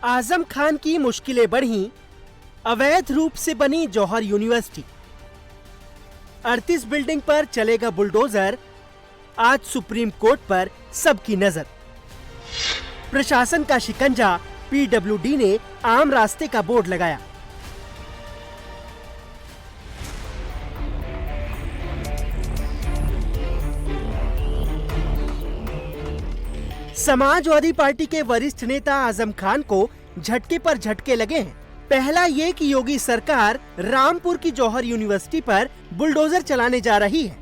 आजम खान की मुश्किलें बढ़ी, अवैध रूप से बनी जौहर यूनिवर्सिटी। 38 बिल्डिंग पर चलेगा बुलडोजर, आज सुप्रीम कोर्ट पर सबकी नजर। प्रशासन का शिकंजा, पीडब्ल्यूडी ने आम रास्ते का बोर्ड लगाया। समाजवादी पार्टी के वरिष्ठ नेता आजम खान को झटके पर झटके लगे हैं। पहला ये कि योगी सरकार रामपुर की जौहर यूनिवर्सिटी पर बुलडोजर चलाने जा रही है।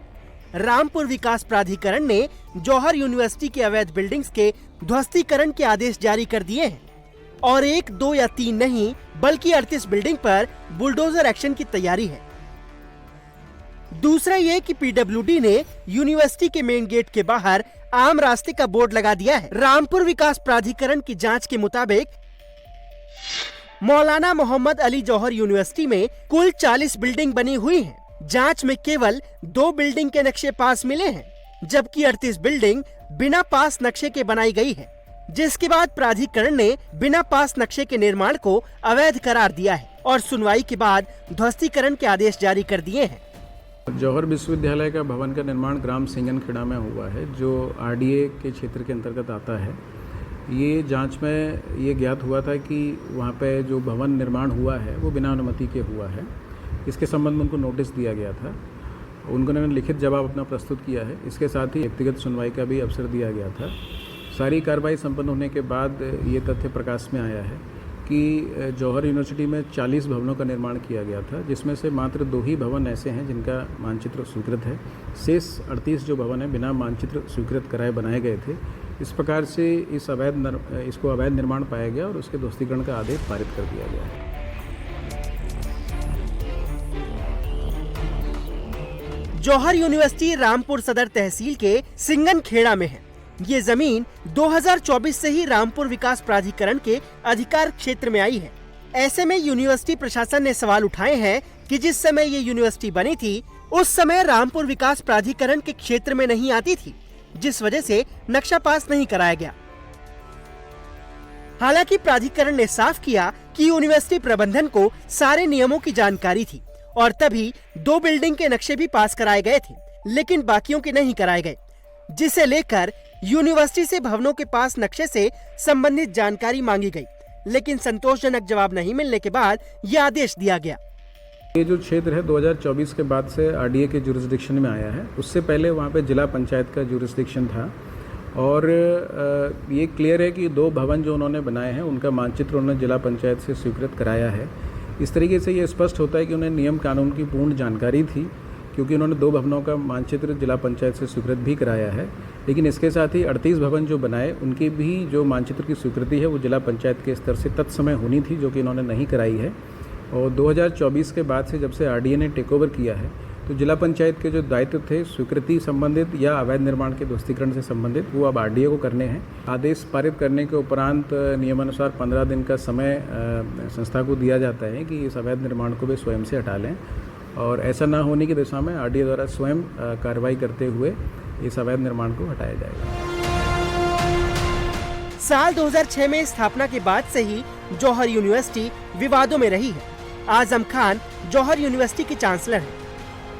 रामपुर विकास प्राधिकरण ने जौहर यूनिवर्सिटी के अवैध बिल्डिंग्स के ध्वस्तीकरण के आदेश जारी कर दिए हैं और 1, 2 या 3 नहीं बल्कि 38 बिल्डिंग पर बुलडोजर एक्शन की तैयारी है। दूसरा ये कि पीडब्ल्यूडी ने यूनिवर्सिटी के मेन गेट के बाहर आम रास्ते का बोर्ड लगा दिया है। रामपुर विकास प्राधिकरण की जांच के मुताबिक मौलाना मोहम्मद अली जौहर यूनिवर्सिटी में कुल 40 बिल्डिंग बनी हुई हैं। जांच में केवल 2 बिल्डिंग के नक्शे पास मिले हैं, जबकि 38 बिल्डिंग बिना पास नक्शे के बनाई गई है, जिसके बाद प्राधिकरण ने बिना पास नक्शे के निर्माण को अवैध करार दिया है और सुनवाई के बाद ध्वस्तीकरण के आदेश जारी कर दिए हैं। जौहर विश्वविद्यालय का भवन का निर्माण ग्राम सिंगनखेड़ा में हुआ है, जो आरडीए के क्षेत्र के अंतर्गत आता है। ये जांच में ये ज्ञात हुआ था कि वहाँ पे जो भवन निर्माण हुआ है वो बिना अनुमति के हुआ है। इसके संबंध में उनको नोटिस दिया गया था, उनको ने लिखित जवाब अपना प्रस्तुत किया है। इसके साथ ही व्यक्तिगत सुनवाई का भी अवसर दिया गया था। सारी कार्रवाई संपन्न होने के बाद ये तथ्य प्रकाश में आया है कि जौहर यूनिवर्सिटी में 40 भवनों का निर्माण किया गया था, जिसमें से मात्र 2 ही भवन ऐसे हैं जिनका मानचित्र स्वीकृत है। शेष 38 जो भवन है बिना मानचित्र स्वीकृत कराए बनाए गए थे। इस प्रकार से इसको अवैध निर्माण पाया गया और उसके ध्वस्तीकरण का आदेश पारित कर दिया गया है। जौहर यूनिवर्सिटी रामपुर सदर तहसील के सिंगनखेड़ा में है। ये जमीन 2024 से ही रामपुर विकास प्राधिकरण के अधिकार क्षेत्र में आई है। ऐसे में यूनिवर्सिटी प्रशासन ने सवाल उठाए हैं कि जिस समय ये यूनिवर्सिटी बनी थी उस समय रामपुर विकास प्राधिकरण के क्षेत्र में नहीं आती थी, जिस वजह से नक्शा पास नहीं कराया गया। हालांकि प्राधिकरण ने साफ किया कि यूनिवर्सिटी प्रबंधन को सारे नियमों की जानकारी थी और तभी 2 बिल्डिंग के नक्शे भी पास कराए गए थे, लेकिन बाकियों के नहीं कराए गए, जिसे लेकर यूनिवर्सिटी से भवनों के पास नक्शे से संबंधित जानकारी मांगी गई, लेकिन संतोषजनक जवाब नहीं मिलने के बाद यह आदेश दिया गया। ये जो क्षेत्र है 2024 के बाद से आरडीए के जुरिस्डिक्शन में आया है। उससे पहले वहाँ पे जिला पंचायत का जुरिस्डिक्शन था और ये क्लियर है कि 2 भवन जो उन्होंने बनाए हैं उनका मानचित्र उन्होंने जिला पंचायत से स्वीकृत कराया है। इस तरीके से ये स्पष्ट होता है कि उन्हें नियम कानून की पूर्ण जानकारी थी, क्योंकि उन्होंने 2 भवनों का मानचित्र जिला पंचायत से स्वीकृत भी कराया है। लेकिन इसके साथ ही 38 भवन जो बनाए उनकी भी जो मानचित्र की स्वीकृति है वो जिला पंचायत के स्तर से तत्समय होनी थी, जो कि इन्होंने नहीं कराई है। और 2024 के बाद से जब से आरडीए ने टेक ओवर किया है तो जिला पंचायत के जो दायित्व थे स्वीकृति संबंधित या अवैध निर्माण के ध्वस्तीकरण से संबंधित, वो अब आरडीए को करने हैं। आदेश पारित करने के उपरांत नियमानुसार 15 दिन का समय संस्था को दिया जाता है कि इस अवैध निर्माण को वे स्वयं से हटा लें, और ऐसा ना होने की दिशा में आरडीए द्वारा स्वयं कार्रवाई करते हुए इस अवैध निर्माण को हटाया जाएगा। साल 2006 में स्थापना के बाद से ही जौहर यूनिवर्सिटी विवादों में रही है। आजम खान जौहर यूनिवर्सिटी के चांसलर हैं।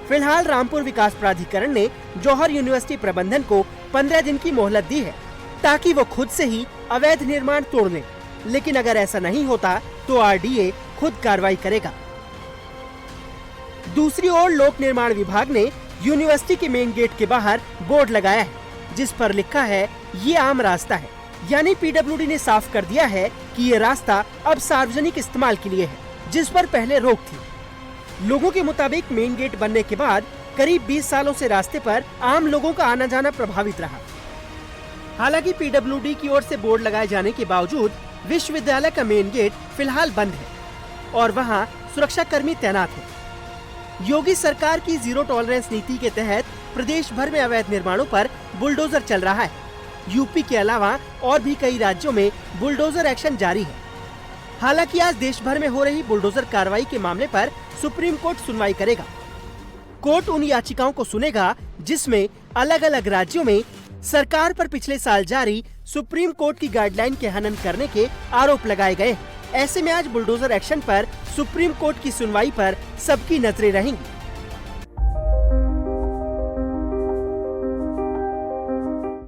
फिलहाल रामपुर विकास प्राधिकरण ने जौहर यूनिवर्सिटी प्रबंधन को 15 दिन की मोहलत दी है ताकि वो खुद से ही अवैध निर्माण तोड़ लें, लेकिन अगर ऐसा नहीं होता तो आरडीए खुद कार्रवाई करेगा। दूसरी ओर लोक निर्माण विभाग ने यूनिवर्सिटी के मेन गेट के बाहर बोर्ड लगाया है, जिस पर लिखा है ये आम रास्ता है। यानी पीडब्ल्यूडी ने साफ कर दिया है कि ये रास्ता अब सार्वजनिक इस्तेमाल के लिए है, जिस पर पहले रोक थी। लोगों के मुताबिक मेन गेट बनने के बाद करीब 20 सालों से रास्ते पर आम लोगों का आना जाना प्रभावित रहा। हालांकि पीडब्ल्यूडी की ओर से बोर्ड लगाए जाने के बावजूद विश्वविद्यालय का मेन गेट फिलहाल बंद है और वहां सुरक्षा कर्मी तैनात हैं। योगी सरकार की जीरो टॉलरेंस नीति के तहत प्रदेश भर में अवैध निर्माणों पर बुलडोजर चल रहा है। यूपी के अलावा और भी कई राज्यों में बुलडोजर एक्शन जारी है। हालांकि आज देश भर में हो रही बुलडोजर कार्रवाई के मामले पर सुप्रीम कोर्ट सुनवाई करेगा। कोर्ट उन याचिकाओं को सुनेगा जिसमें अलग अलग राज्यों में सरकार पर पिछले साल जारी सुप्रीम कोर्ट की गाइडलाइन के हनन करने के आरोप लगाए गए। ऐसे में आज बुलडोजर एक्शन पर सुप्रीम कोर्ट की सुनवाई पर सबकी नजरें रहेंगी।